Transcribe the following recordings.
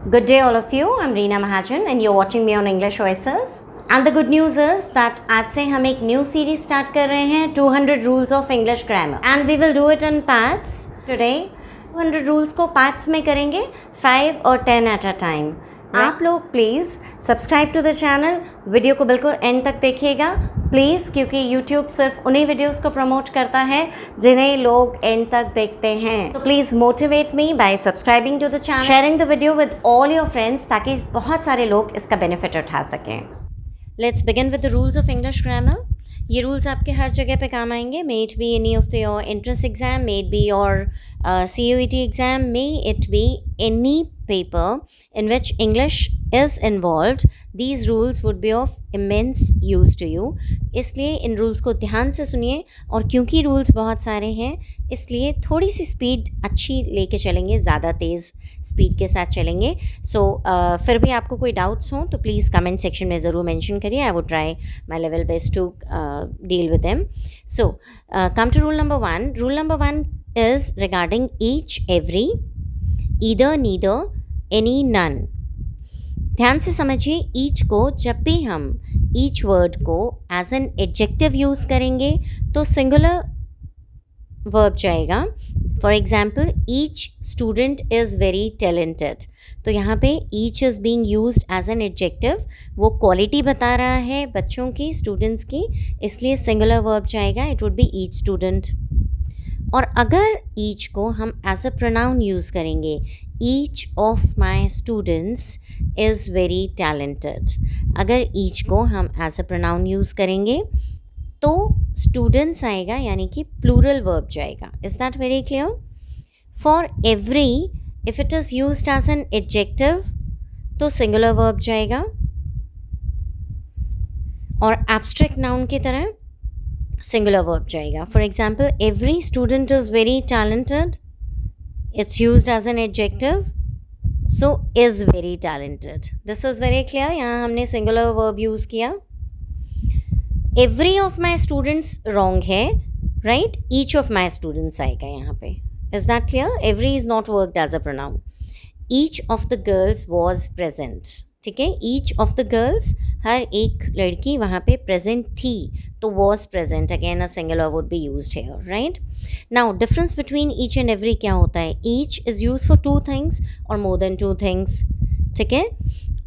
Good day all of you, I'm Reena Mahajan and you're watching me on English Voices. And the good news is that आज से हम एक new series start कर रहे हैं 200 rules of English grammar and we will do it in parts. Today 200 rules को parts में करेंगे 5 और 10 at a time. आप लोग please subscribe to the channel, video को बिल्कुल एंड तक देखिएगा प्लीज़, क्योंकि यूट्यूब सिर्फ उन्हीं वीडियोस को प्रमोट करता है जिन्हें लोग एंड तक देखते हैं. तो please motivate me by subscribing to the channel, sharing the video with all your friends, ताकि बहुत सारे लोग इसका बेनिफिट उठा सकें. Let's begin with the rules of English grammar. ये रूल्स आपके हर जगह पे काम आएंगे. May it be any of the your entrance exam, may it be your CUET exam, may it be any paper in which English is involved. These rules would be of immense use to you. इसलिए इन rules को ध्यान से सुनिए, और क्योंकि rules बहुत सारे हैं इसलिए थोड़ी सी स्पीड अच्छी लेके चलेंगे, ज़्यादा तेज़ स्पीड के साथ चलेंगे. सो फिर भी आपको कोई डाउट्स हों तो प्लीज़ कमेंट सेक्शन में ज़रूर मेंशन करिए. I would try my level best to deal with them. So come to rule number 1. Rule number 1 is regarding each, every, either, neither, any, none. ध्यान से समझिए, ईच को जब भी हम ईच वर्ड को एज एन एडजेक्टिव यूज़ करेंगे तो सिंगुलर वर्ब जाएगा. For example, each student is very talented. तो यहाँ पे each is being used as an adjective. वो क्वालिटी बता रहा है बच्चों की, स्टूडेंट्स की, इसलिए सिंगुलर वर्ब जाएगा. It would be each student. और अगर ईच को हम एज अ प्रोनाउन यूज़ करेंगे, each of my students is very talented. अगर ईच को हम एज अ प्रोनाउन यूज़ करेंगे तो स्टूडेंट्स आएगा, यानी कि प्लूरल वर्ब जाएगा. Is that very clear? For every, if it is used as an adjective तो सिंगुलर वर्ब जाएगा, और एब्स्ट्रैक्ट नाउन की तरह सिंगुलर वर्ब जाएगा. For example, every student is very talented, it's used as an adjective, so is very talented. This is very clear. यहाँ हमने singular verb use किया. Every of my students wrong है, right? Each of my students आएगा यहाँ पे. Is that clear? Every is not worked as a pronoun. Each of the girls was present. ठीक है, each of the girls, हर एक लड़की वहाँ पे present थी, तो was present, again a singular would be used here, right? Now difference between each and every क्या होता है? Each is used for 2 things or more than 2 things, ठीक है,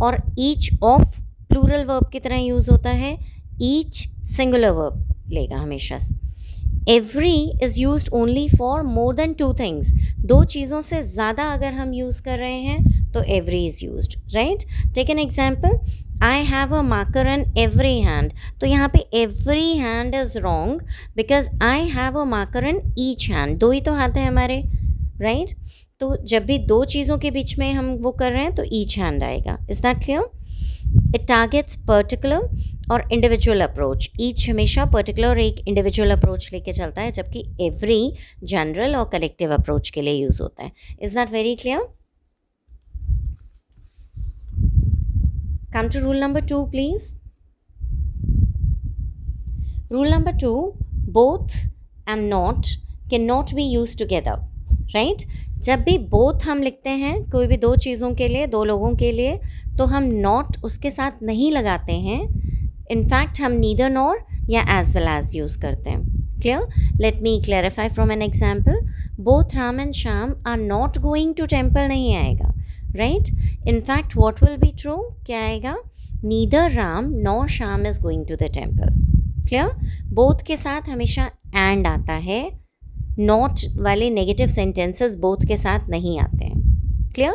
और each of plural verb की तरह यूज़ होता है, each singular verb लेगा हमेशा. Every is used only for more than 2 things. 2 चीज़ों से ज़्यादा अगर हम यूज़ कर रहे हैं तो every is used, right? Take an example. I have a marker in every hand. तो यहाँ पे every hand is wrong because I have a marker in each hand. 2 ही तो हाथ है हमारे, right? तो जब भी 2 चीज़ों के बीच में हम वो कर रहे हैं तो each hand आएगा. Is that clear? It targets particular और individual approach. Each हमेशा particular और एक individual approach लेके चलता है, जबकि every general और collective approach के लिए यूज़ होता है. Is that very clear? Come to rule number 2, please. Rule number 2, both and not cannot be used together, right? जब भी both हम लिखते हैं कोई भी 2 चीज़ों के लिए, 2 लोगों के लिए, तो हम not उसके साथ नहीं लगाते हैं. इनफैक्ट हम neither nor या as well as यूज़ करते हैं. Clear? Let me clarify from an example. Both Ram and Shyam are not going to temple नहीं आएगा, right? In fact, what will be true? क्या आएगा? Neither Ram nor Shyam is going to the temple. Clear? Both के साथ हमेशा and आता है. Not वाले negative sentences both के साथ नहीं आते हैं. Clear?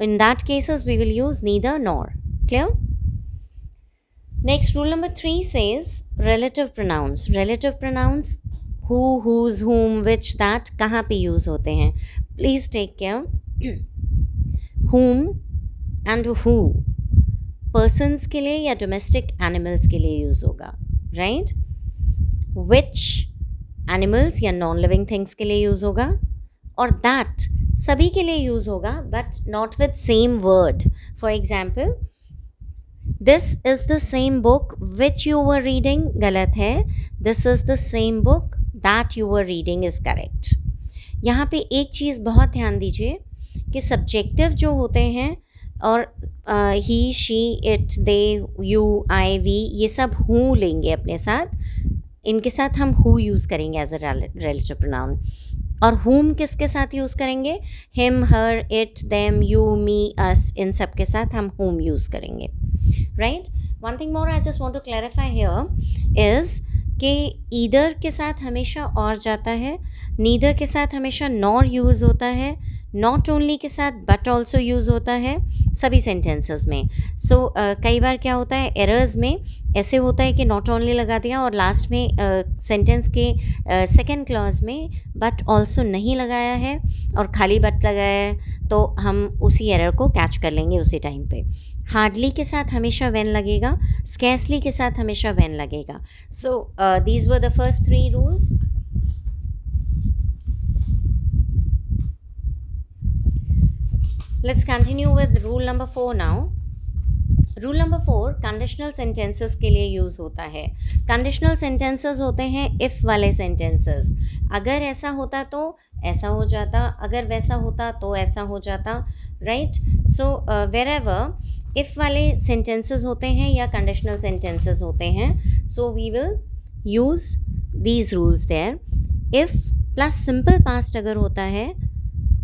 In that cases we will use neither nor. Clear? Next, rule number 3 says relative pronouns. Relative pronouns who, whose, whom, which, that कहाँ पे use होते हैं? Please take care. whom and who persons के लिए या domestic animals के लिए use होगा, right? which animals या non living things के लिए यूज़ होगा, और that सभी के लिए यूज़ होगा but not with same word. For example, this is the same book which you were reading गलत है, this is the same book that you were reading is correct. यहाँ पे एक चीज़ बहुत ध्यान दीजिए कि सब्जेक्टिव जो होते हैं और he, she, it, they, you, I, we, ये सब हूँ लेंगे अपने साथ, इनके साथ हम हु यूज़ करेंगे एज अ रिलेटिव प्रोनाउन। और हुम किसके साथ यूज़ करेंगे? Him, her, it, them, you, me, us, इन सब के साथ हम हुम यूज़ करेंगे, right. One thing more I just want to clarify here is कि ईदर के साथ हमेशा और जाता है, नीदर के साथ हमेशा नॉर यूज़ होता है, नॉट ओनली के साथ बट ऑल्सो यूज़ होता है सभी सेंटेंसेस में। सो कई बार क्या होता है एरर्स में ऐसे होता है कि नॉट ओनली लगा दिया और लास्ट में सेंटेंस के सेकेंड क्लॉज में बट ऑल्सो नहीं लगाया है और खाली बट लगाया है, तो हम उसी एरर को कैच कर लेंगे उसी टाइम पे। हार्डली के साथ हमेशा व्हेन लगेगा, स्कैर्सली के साथ हमेशा व्हेन लगेगा। So these were the first 3 rules. Let's continue with rule number 4 now. Rule number 4 conditional sentences के लिए यूज़ होता है। कंडीशनल सेंटेंसेस होते हैं इफ़ वाले सेंटेंसेस। अगर ऐसा होता तो ऐसा हो जाता, अगर वैसा होता तो ऐसा हो जाता, राइट। सो वेरेवर इफ़ वाले सेंटेंसेस होते हैं या कंडीशनल सेंटेंसेस होते हैं, so we will use these rules there. If plus simple past अगर होता है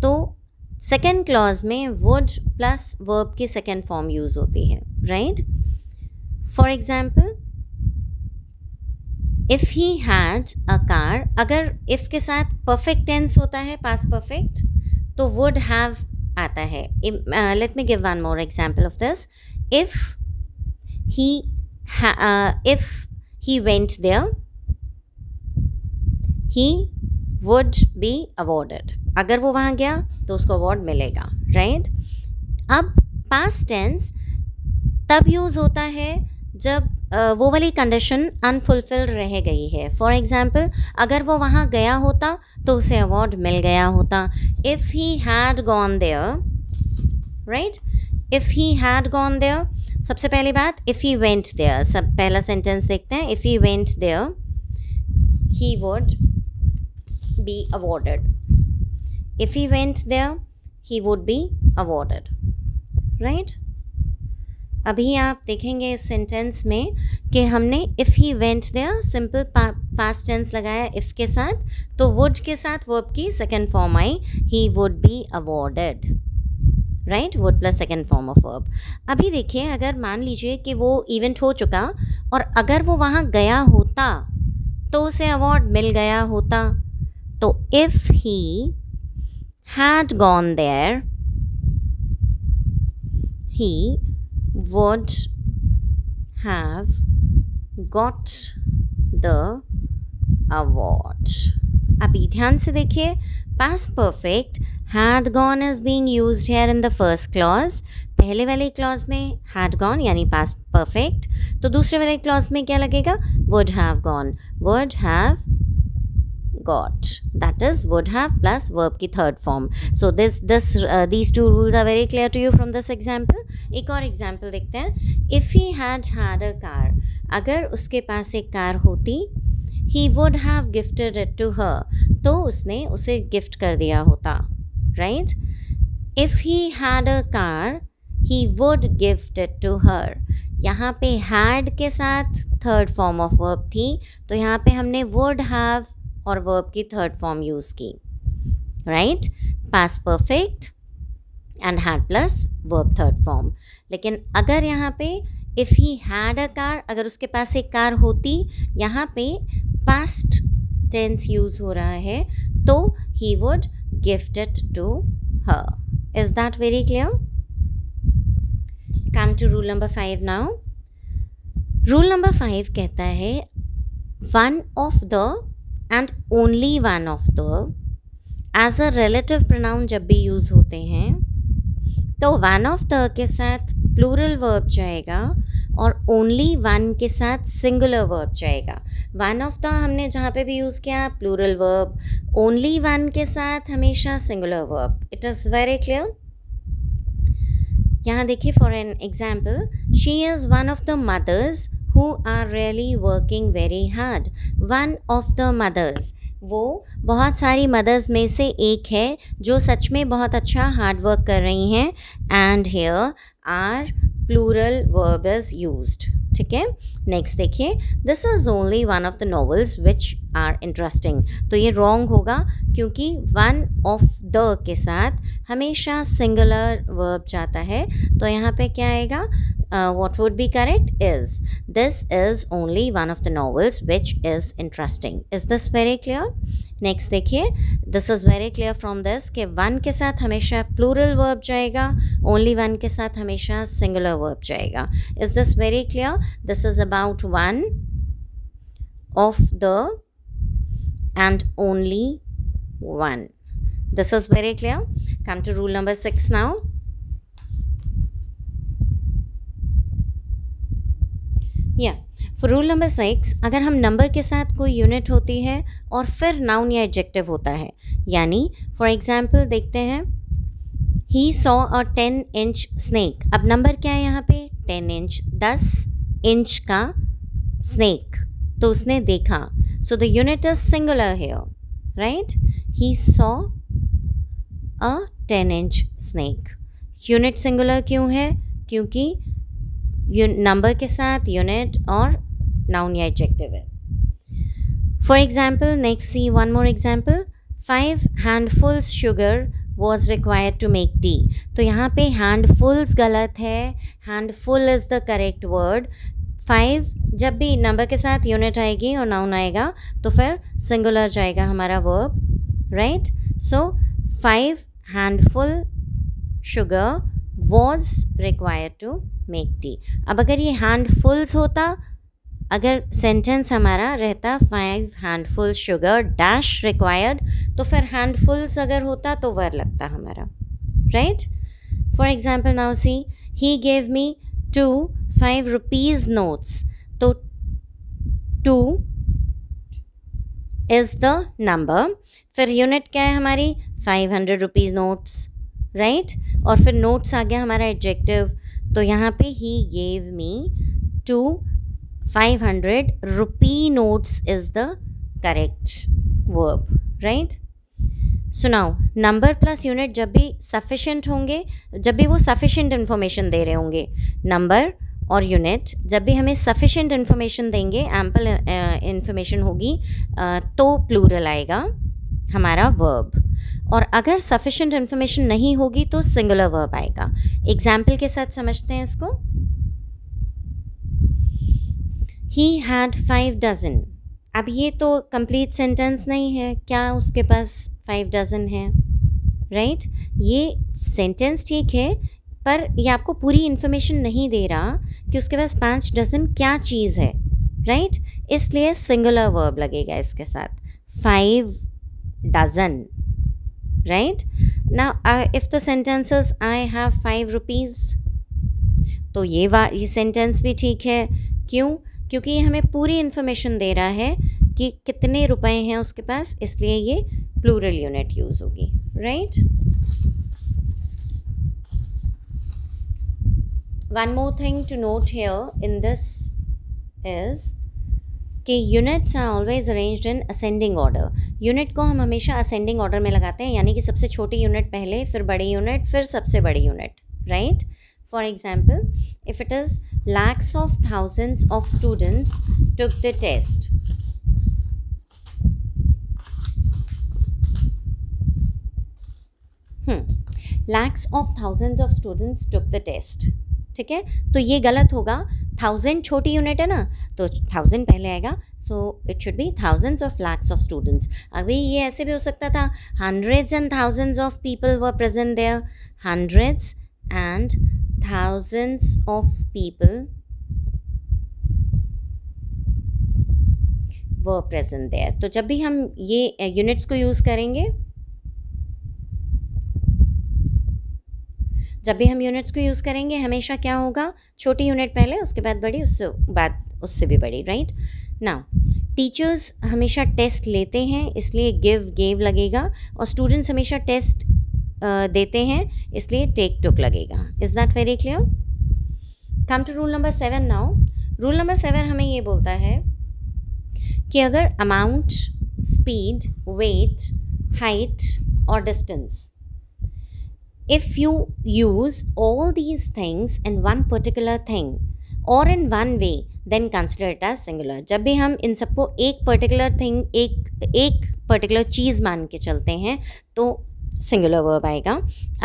तो सेकेंड क्लॉज में वुड प्लस वर्ब की सेकेंड फॉर्म यूज़ होती है, right. For example if he had a car, अगर इफ़ के साथ परफेक्ट टेंस होता है पास्ट परफेक्ट तो वुड हैव आता है। Let me give one more example of this. If he went there he would be awarded, अगर वो वहाँ गया तो उसको अवार्ड मिलेगा, राइट। अब पास्ट टेंस तब यूज़ होता है जब वो वाली कंडीशन अनफुलफिल्ड रह गई है। फॉर एग्जाम्पल अगर वो वहाँ गया होता तो उसे अवार्ड मिल गया होता। If he had gone there, right, if he had gone there. सबसे पहली बात इफ़ ही वेंट देयर, सब पहला सेंटेंस देखते हैं। If he went there he would be awarded. If he went there, he would be awarded, right? अभी आप देखेंगे इस सेंटेंस में कि हमने if he went there simple past tense लगाया if के साथ, तो would के साथ वर्ब की second form I he would be awarded, right? would plus second form of verb. अभी देखिए अगर मान लीजिए कि वो इवेंट हो चुका और अगर वो वहाँ गया होता तो उसे अवार्ड मिल गया होता, तो if he had gone there he would have got the award। अभी ध्यान से देखिए past perfect had gone is being used here in the first clause। पहले वाले क्लॉज में had gone यानी past perfect, तो दूसरे वाले क्लॉज में क्या लगेगा? would have gone, would have got, that is would have plus verb की third form। so these two rules are very clear to you from this example। एक और example देखते हैं। if he had had a car, अगर उसके पास एक car होती, he would have gifted it to her, तो उसने उसे गिफ्ट कर दिया होता, right। if he had a car he would gift it to her, यहाँ पे had के साथ थर्ड फॉर्म ऑफ वर्ब थी, तो यहाँ पे हमने would have और वर्ब की थर्ड फॉर्म यूज़ की, right. Past perfect and had plus verb third form. लेकिन अगर यहाँ पे if he had a car, अगर उसके पास एक कार होती, यहाँ पे पास्ट टेंस यूज़ हो रहा है, तो he would gift it to her. Is that very clear? Come to rule number 5 now. Rule number 5 कहता है one of the and only one of the as a relative pronoun जब भी use होते हैं तो वन ऑफ द के साथ plural verb जाएगा और ओनली वन के साथ सिंगुलर वर्ब जाएगा। वन ऑफ द हमने जहाँ पे भी यूज़ किया प्लूरल वर्ब, ओनली वन के साथ हमेशा singular verb. It is very clear. यहाँ देखिए for an example, she is one of the mothers who are really working very hard। one of the mothers, वो बहुत सारी मदर्स में से एक है जो सच में बहुत अच्छा हार्ड वर्क कर रही हैं. And here are plural verb is used. ठीक है. नेक्स्ट देखिए, this is only one of the novels which are interesting. तो ये रॉन्ग होगा क्योंकि वन ऑफ द के साथ हमेशा सिंगुलर वर्ब जाता है. तो यहाँ पे क्या आएगा? What would be correct is, this is only one of the novels which is interesting. Is this very clear? Next देखिए, this is very clear from this कि one के साथ हमेशा plural verb जाएगा, only one के साथ हमेशा singular verb जाएगा. Is this very clear? This is about one of the and only one. This is very clear. Come to rule number 6 now. For rule number 6, अगर हम number के साथ कोई यूनिट होती है और फिर नाउन या एडजेक्टिव होता है, यानी फॉर एग्जाम्पल देखते हैं, ही सॉ अ 10 इंच स्नेक. अब नंबर क्या है यहाँ पे? 10 इंच, 10 इंच का स्नेक, तो उसने देखा. So the unit is singular here, right? He saw a 10 inch snake. Unit singular क्यों है? क्योंकि नंबर के साथ यूनिट और नाउन या एडजेक्टिव है. For example, next see one more example. 5 handfuls sugar was required to make tea. तो यहाँ पे हैंडफुल्स गलत है, handful is the correct word. 5 जब भी नंबर के साथ यूनिट आएगी और नाउन आएगा तो फिर सिंगुलर जाएगा हमारा verb, right? So 5 handful sugar was required to make tea. अब अगर ये हैंडफुल्स होता, अगर सेंटेंस हमारा रहता 5 हैंडफुल शुगर डैश रिक्वायर्ड, तो फिर हैंडफुल्स अगर होता तो वर्ब लगता हमारा, right? For example now see, he gave me 2 5 rupees notes. तो 2 इज़ द नंबर, फिर यूनिट क्या है हमारी? 500 रुपीज़ नोट्स, राइट? और फिर नोट्स आ गया हमारा एडजेक्टिव. तो यहाँ पे he gave me 2 500 rupee notes is the correct verb, right? So now number plus unit जब भी सफिशेंट होंगे, जब भी वो सफिशेंट इन्फॉर्मेशन दे रहे होंगे, नंबर और यूनिट जब भी हमें सफिशेंट इन्फॉर्मेशन देंगे, एम्पल इन्फॉर्मेशन होगी, तो प्लूरल आएगा हमारा वर्ब. और अगर सफिशेंट इन्फॉर्मेशन नहीं होगी तो सिंगुलर वर्ब आएगा. एग्जाम्पल के साथ समझते हैं इसको. He had 5 dozen. अब ये तो कंप्लीट सेंटेंस नहीं है, क्या उसके पास 5 डजन है, राइट? ये सेंटेंस ठीक है, पर ये आपको पूरी इन्फॉर्मेशन नहीं दे रहा कि उसके पास 5 डजन क्या चीज़ है, राइट? इसलिए सिंगुलर वर्ब लगेगा इसके साथ, 5 dozen, right? Now if the sentence is I have 5 rupees, तो ये सेंटेंस भी ठीक है. क्यों? क्योंकि ये हमें पूरी इन्फॉर्मेशन दे रहा है कि कितने रुपए हैं उसके पास, इसलिए ये प्लूरल यूनिट यूज़ होगी, right? One more thing to note here in this is कि units are always arranged in ascending order. Unit को हम हमेशा असेंडिंग ऑर्डर में लगाते हैं, यानी कि सबसे छोटी यूनिट पहले, फिर बड़ी यूनिट, फिर सबसे बड़ी unit, right? For example, if it is lakhs of thousands of students took the test. Lakhs of thousands of students took the test. ठीक है, तो ये गलत होगा. 1000 छोटी यूनिट है ना, तो 1000 पहले आएगा, so it should be thousands of lakhs of students. अभी ये ऐसे भी हो सकता था, hundreds and thousands of people were present there. Hundreds and thousands of people were present there. तो जब भी हम ये यूनिट्स को यूज़ करेंगे, जब भी हम यूनिट्स को यूज़ करेंगे, हमेशा क्या होगा, छोटी यूनिट पहले, उसके बाद बड़ी, उससे भी बड़ी, राइट? नाउ टीचर्स हमेशा टेस्ट लेते हैं, इसलिए गेव लगेगा, और स्टूडेंट्स हमेशा टेस्ट देते हैं, इसलिए टेक टुक लगेगा. Is that very clear? Come to rule number 7 now. Rule number 7 हमें ये बोलता है कि अगर amount speed, weight, height, or distance. If you use all these things in one particular thing or in one way, then consider it as singular. जब भी हम इन सबको एक पर्टिकुलर थिंग, एक पर्टिकुलर चीज़ मान के चलते हैं तो सिंगुलर वर्ब आएगा.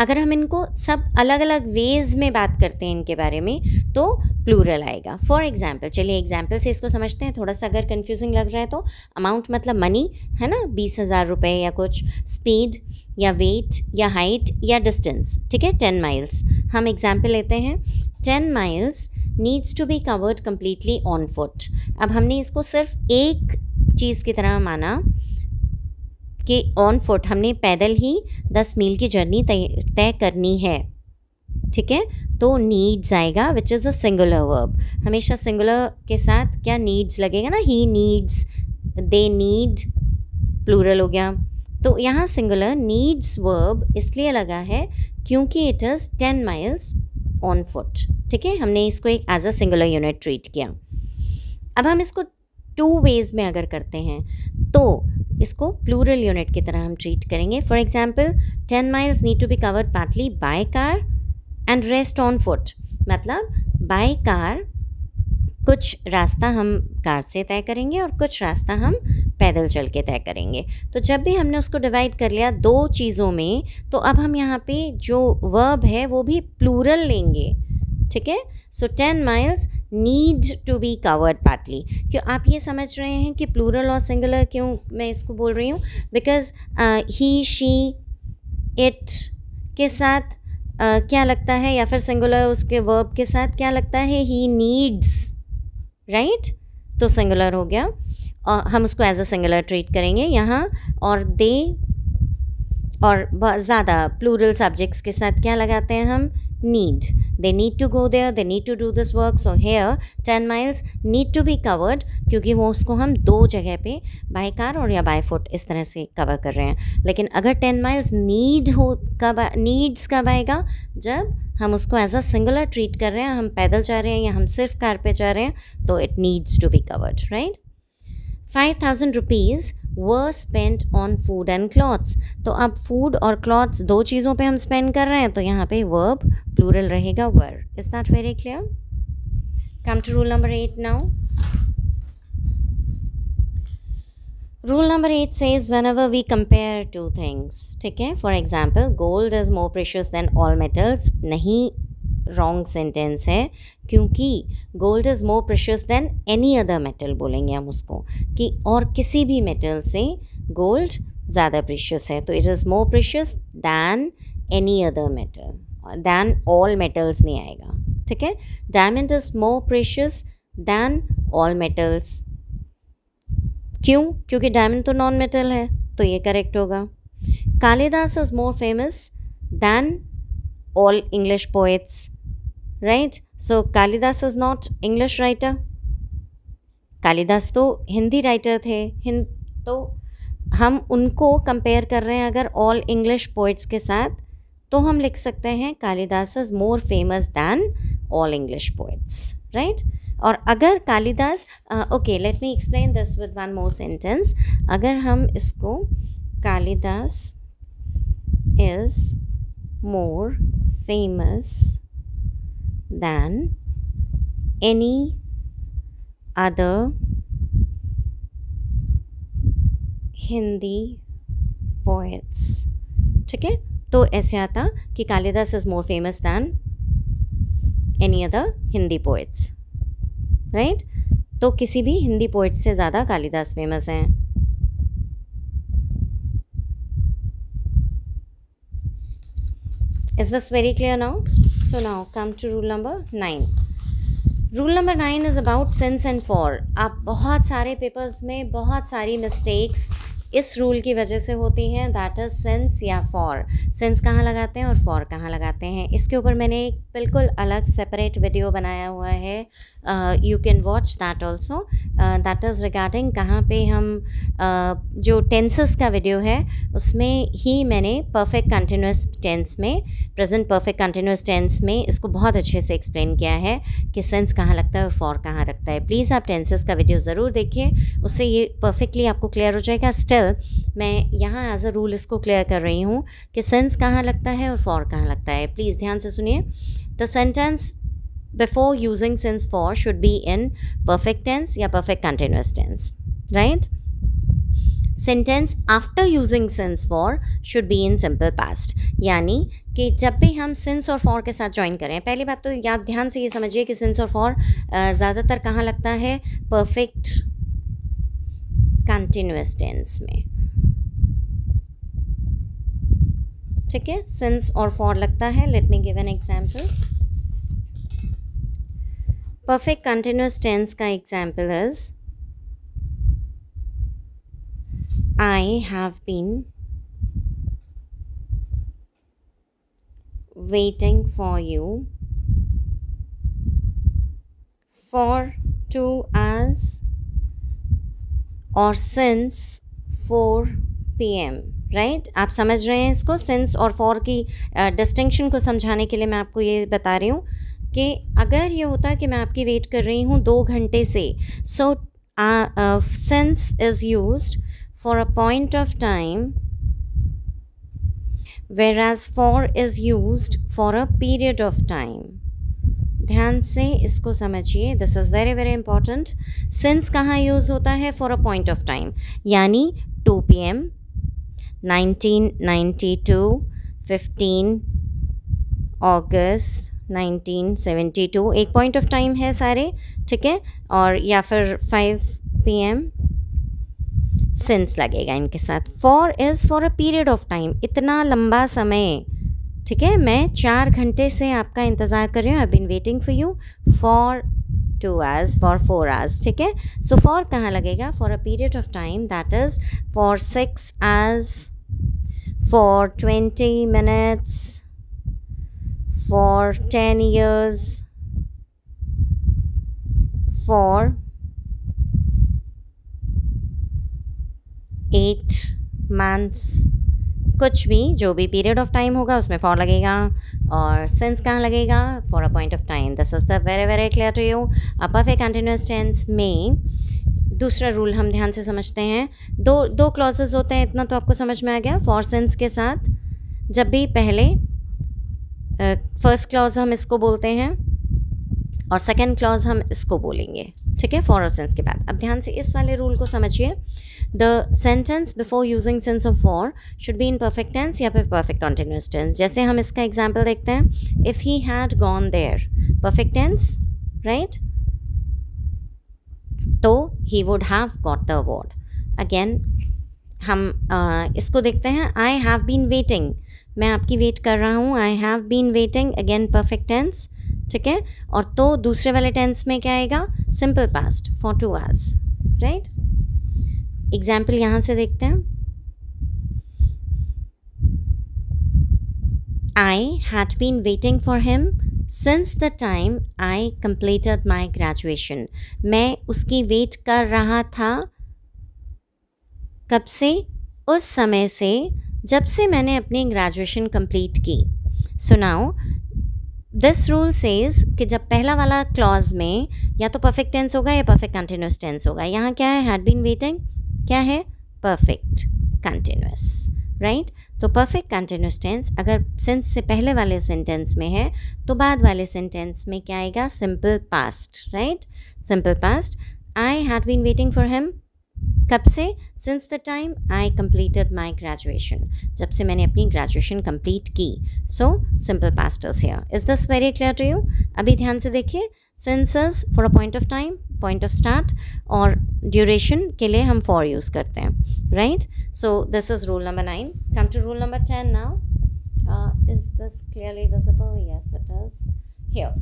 अगर हम इनको सब अलग अलग वेज में बात करते हैं इनके बारे में तो प्लूरल आएगा. फॉर एग्जाम्पल, चलिए एग्जाम्पल से इसको समझते हैं. थोड़ा सा अगर कन्फ्यूजिंग लग रहा है तो अमाउंट मतलब मनी है ना, 20,000 रुपये या कुछ, स्पीड या वेट या हाइट या डिस्टेंस. ठीक है, 10 माइल्स. हम एग्जाम्पल लेते हैं. 10 miles needs to be covered completely on foot. अब हमने इसको सिर्फ एक चीज़ की तरह माना कि ऑन फुट हमने पैदल ही 10 मील की जर्नी तय करनी है. ठीक है, तो नीड्स आएगा which is a singular verb. हमेशा सिंगुलर के साथ क्या नीड्स लगेगा ना, he needs, they need, plural हो गया. तो यहाँ सिंगुलर नीड्स वर्ब इसलिए लगा है क्योंकि it is 10 miles on foot. ठीक है, हमने इसको एक as a singular unit treat किया. अब हम इसको 2 वेज में अगर करते हैं तो इसको प्लूरल यूनिट की तरह हम ट्रीट करेंगे. For example, 10 miles need to be covered partly by car and rest on foot. मतलब बाय कार कुछ रास्ता हम कार से तय करेंगे और कुछ रास्ता हम पैदल चल के तय करेंगे. तो जब भी हमने उसको डिवाइड कर लिया 2 चीज़ों में, तो अब हम यहाँ पे जो वर्ब है वो भी प्लूरल लेंगे. ठीक है, so 10 miles need to be covered partly. क्यों आप ये समझ रहे हैं कि प्लूरल और सिंगुलर क्यों मैं इसको बोल रही हूँ? बिकॉज ही, शी, इट के साथ क्या लगता है, या फिर सिंगुलर उसके वर्ब के साथ क्या लगता है, ही नीड्स, राइट. तो सिंगुलर हो गया और हम उसको एज अ सिंगुलर ट्रीट करेंगे यहाँ. और दे और ज़्यादा प्लूरल सब्जेक्ट्स के साथ क्या लगाते हैं हम, need. They need to go there, they need to do this work. So here 10 miles need to be covered क्योंकि वो उसको हम 2 जगह पे बाय कार और या बाय फुट इस तरह से कवर कर रहे हैं. लेकिन अगर 10 माइल्स नीड्स कब आएगा, जब हम उसको एज अ सिंगुलर ट्रीट कर रहे हैं, हम पैदल जा रहे हैं या हम सिर्फ कार पे जा रहे हैं, तो it needs to be covered, right. 5,000 rupees were spent on food and clothes. तो अब फूड और क्लॉथ्स 2 चीज़ों पे हम स्पेंड कर रहे हैं, तो यहाँ पे वर्ब प्लूरल रहेगा were. Is that very clear? Come to rule number 8 now. Rule number 8 says whenever we compare 2 things. ठीक है, for example, gold is more precious than all metals. नहीं, रॉन्ग सेंटेंस है, क्योंकि gold is more precious than any other metal बोलेंगे हम उसको, कि और किसी भी मेटल से गोल्ड ज़्यादा प्रेशियस है. तो it is more precious than any other metal, than all metals नहीं आएगा. ठीक है, diamond is more precious than all metals. क्यों? क्योंकि डायमंड तो नॉन मेटल है, तो ये करेक्ट होगा. Kalidas is more famous than all English poets, right. So Kalidas is not English writer. Kalidas तो हिंदी राइटर थे. तो हम उनको कंपेयर कर रहे हैं अगर ऑल इंग्लिश पोइट्स के साथ, तो हम लिख सकते हैं Kalidas is more famous than all English poets, right. और अगर Kalidas, okay, let me explain this with one more sentence. अगर हम इसको Kalidas is more famous than any other Hindi poets, ठीक है, तो ऐसे आता कि Kalidas is more famous than any other Hindi poets, right. तो किसी भी हिंदी पोएट से ज़्यादा कालिदास फेमस हैं. Is this very clear now? So now come to rule number 9. Rule number 9 is about since and for. आप बहुत सारे पेपर्स में बहुत सारी मिस्टेक्स इस रूल की वजह से होती हैं, दैट इज़ सिंस या फॉर। सिंस कहाँ लगाते हैं और फॉर कहाँ लगाते हैं, इसके ऊपर मैंने एक बिल्कुल अलग सेपरेट वीडियो बनाया हुआ है, you can watch that also. That is regarding कहाँ पे हम जो टेंसेस का वीडियो है उसमें ही मैंने परफेक्ट कंटिन्यूस टेंस में, प्रेजेंट परफेक्ट कंटिन्यूस टेंस में इसको बहुत अच्छे से एक्सप्लेन किया है कि सिंस कहाँ लगता है और फॉर कहाँ लगता है। प्लीज़ आप टेंसेस का वीडियो ज़रूर देखिए, उससे ये परफेक्टली आपको क्लियर हो जाएगा। स्टिल मैं यहाँ एज अ रूल इसको क्लियर कर रही हूँ कि सिंस कहाँ लगता है और फॉर कहाँ लगता है। प्लीज़ ध्यान से सुनिए। The sentence before using since for should be in perfect tense या perfect continuous tense, right? Sentence after using since for should be in simple past, यानी कि जब भी हम since और for के साथ ज्वाइन करें, पहली बात तो याद ध्यान से ये समझिए कि since और for ज़्यादातर कहाँ लगता है, perfect continuous tense में, ठीक है। since और for लगता है। let me give an example. Perfect continuous tense का example is I have been waiting for you for 2 hours और since 4 PM, राइट? आप समझ रहे हैं इसको। since और for की डिस्टिंक्शन को समझाने के लिए मैं आपको ये बता रही हूँ कि अगर ये होता कि मैं आपकी वेट कर रही हूँ 2 घंटे से, सो since is used for a point of time whereas for is used for a period of time. ध्यान से इसको समझिए, this is very very important. since कहाँ यूज़ होता है, for a point of time, यानी 2 PM 1992, 15 अगस्त 1972, एक पॉइंट ऑफ टाइम है सारे, ठीक है। और या फिर 5 PM सिंस लगेगा इनके साथ। For is for a period of time, इतना लंबा समय, ठीक है। मैं 4 घंटे से आपका इंतज़ार कर रही हूँ, I been waiting for you for 2 hours, for 4 hours, ठीक है। सो फॉर कहाँ लगेगा, for a period of time, that is for 6 hours, for 20 minutes, for 10 years, for 8 months, कुछ भी जो भी पीरियड ऑफ टाइम होगा उसमें फॉर लगेगा। और सिंस कहाँ लगेगा, for a point of time. This is the very very clear to you. अब परफेक्ट कंटिन्यूअस टेंस में दूसरा रूल हम ध्यान से समझते हैं। दो क्लॉजेज होते हैं, इतना तो आपको समझ में आ गया। फॉर सिंस के साथ जब भी पहले फर्स्ट क्लॉज हम इसको बोलते हैं और सेकेंड क्लॉज हम इसको बोलेंगे, ठीक है, फॉर और सिंस के बाद। अब ध्यान से इस वाले रूल को समझिए। The sentence before using since और for should be in perfect tense या फिर परफेक्ट कंटिन्यूअस टेंस। जैसे हम इसका एग्जाम्पल देखते हैं, if he had gone there, perfect tense, right, तो he would have got the award. Again हम इसको देखते हैं, आई हैव बीन वेटिंग, मैं आपकी वेट कर रहा हूँ, I have been waiting, again perfect tense, ठीक है। और तो दूसरे वाले टेंस में क्या आएगा, simple past, for 2 hours, right. Example यहाँ से देखते हैं, I had been waiting for him since the time I completed my graduation, मैं उसकी वेट कर रहा था, कब से, उस समय से जब से मैंने अपनी ग्रेजुएशन कंप्लीट की। So now this rule says कि जब पहला वाला क्लॉज में या तो परफेक्ट टेंस होगा या परफेक्ट कंटिन्यूस टेंस होगा। यहाँ क्या है, हैड बीन वेटिंग, क्या है, परफेक्ट कंटिन्यूस, राइट। तो परफेक्ट कंटिन्यूस टेंस अगर सिंस से पहले वाले सेंटेंस में है तो बाद वाले सेंटेंस में क्या आएगा, simple past, right, simple past. I had been waiting for him, कब से, since the time I completed my graduation, जब से मैंने अपनी ग्रेजुएशन कंप्लीट की। So simple past is here. Is this very clear to you? अभी ध्यान से देखिए, since for a point of time, point of start, और ड्यूरेशन के लिए हम फॉर यूज़ करते हैं, राइट। So this is rule number 9. Come to rule number 10 now. Is this clearly visible? Yes, it is. Here.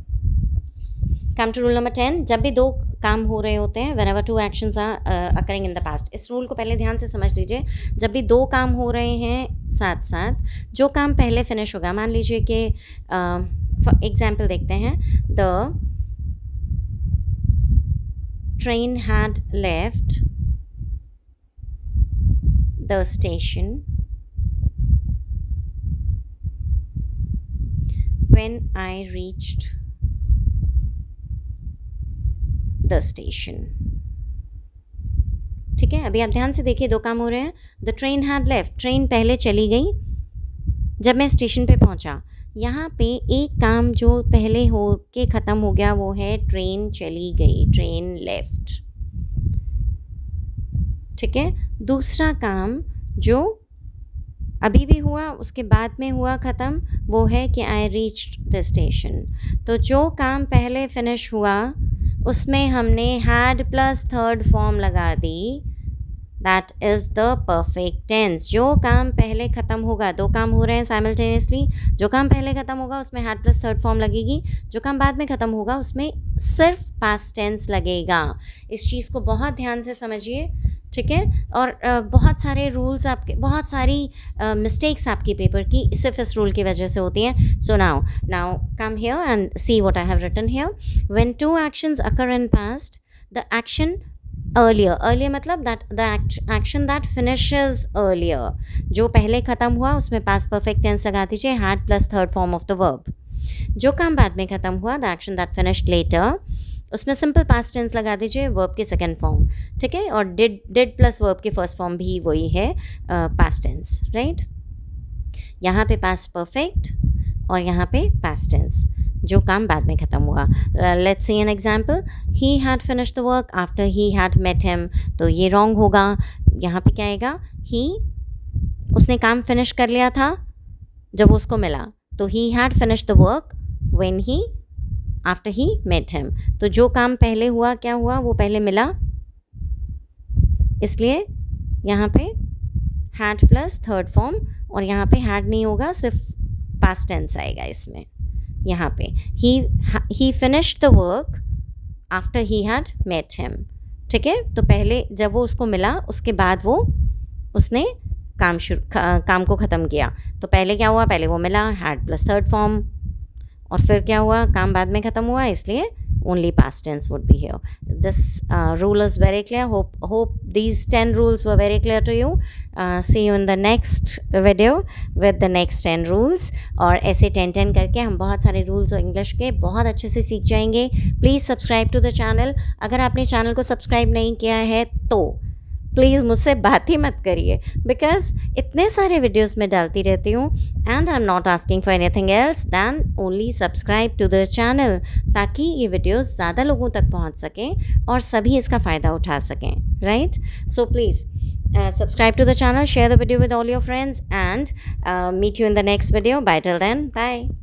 Come to rule number 10. जब भी दो काम हो रहे होते हैं, whenever two actions are occurring in the past. इस रूल को पहले ध्यान से समझ लीजिए. जब भी दो काम हो रहे हैं साथ साथ, जो काम पहले फिनिश होगा, मान लीजिए कि एग्जाम्पल देखते हैं. The train had left the station when I reached the station. ठीक है, अभी आप ध्यान से देखिए, दो काम हो रहे हैं. The train had left, train पहले चली गई जब मैं स्टेशन पे पहुंचा. यहाँ पे एक काम जो पहले हो के ख़त्म हो गया वो है ट्रेन चली गई, ट्रेन लेफ्ट. ठीक है, दूसरा काम जो अभी भी हुआ, उसके बाद में हुआ ख़त्म, वो है कि आई रीच्ड द स्टेशन. तो जो काम पहले फिनिश हुआ उसमें हमने हैड प्लस थर्ड फॉर्म लगा दी. That is the perfect tense. जो काम पहले ख़त्म होगा, दो काम हो रहे हैं साइमल्टेनियसली, जो काम पहले ख़त्म होगा उसमें हैड प्लस थर्ड फॉर्म लगेगी, जो काम बाद में ख़त्म होगा उसमें सिर्फ पास्ट टेंस लगेगा. इस चीज़ को बहुत ध्यान से समझिए. ठीक है, और बहुत सारे रूल्स आपके, बहुत सारी मिस्टेक्स आपकी पेपर की सिर्फ इस रूल की वजह से होती हैं. So now come here and see what I have written here. When two actions occur in past, the action earlier मतलब that the action that finishes earlier, जो पहले ख़त्म हुआ उसमें पास्ट परफेक्ट टेंस लगा दीजिए, had plus third form of the verb. जो काम बाद में ख़त्म हुआ, the action that finished later, उसमें सिंपल पास्ट टेंस लगा दीजिए, वर्ब की सेकंड फॉर्म. ठीक है, और डिड प्लस वर्ब की फर्स्ट फॉर्म भी वही है, पास्ट टेंस. राइट, यहाँ पे पास्ट परफेक्ट और यहाँ पे पास्ट टेंस, जो काम बाद में ख़त्म हुआ. Let's see an example. He had finished the work after he had met him. तो ये रॉन्ग होगा. यहाँ पे क्या आएगा, ही, उसने काम फिनिश कर लिया था जब वो उसको मिला, तो he had finished the work when he, after he met him. तो जो काम पहले हुआ, क्या हुआ, वो पहले मिला, इसलिए यहाँ पे हैड प्लस थर्ड फॉर्म, और यहाँ पे हैड नहीं होगा, सिर्फ पास्ट टेंस आएगा इसमें. यहाँ पे he finished the work after he had met him. ठीक है, तो पहले जब वो उसको मिला उसके बाद वो उसने काम को ख़त्म किया. तो पहले क्या हुआ, पहले वो मिला, हैड प्लस थर्ड फॉर्म, और फिर क्या हुआ, काम बाद में ख़त्म हुआ, इसलिए only past tense would be here. This rule is very clear. Hope these 10 rules were very clear to you. See you in the next video with the next 10 rules. और ऐसे 10 करके हम बहुत सारे rules और इंग्लिश के बहुत अच्छे से सीख जाएंगे. Please subscribe to the channel. अगर आपने चैनल को सब्सक्राइब नहीं किया है तो प्लीज़ मुझसे बात ही मत करिए, बिकॉज इतने सारे वीडियोस मैं डालती रहती हूँ and I am not asking for anything else than only subscribe to the channel, ताकि ये वीडियोस ज़्यादा लोगों तक पहुँच सकें और सभी इसका फ़ायदा उठा सकें. Right, so please subscribe to the channel, share the video with all your friends, and meet you in the next video. Bye till then. Bye.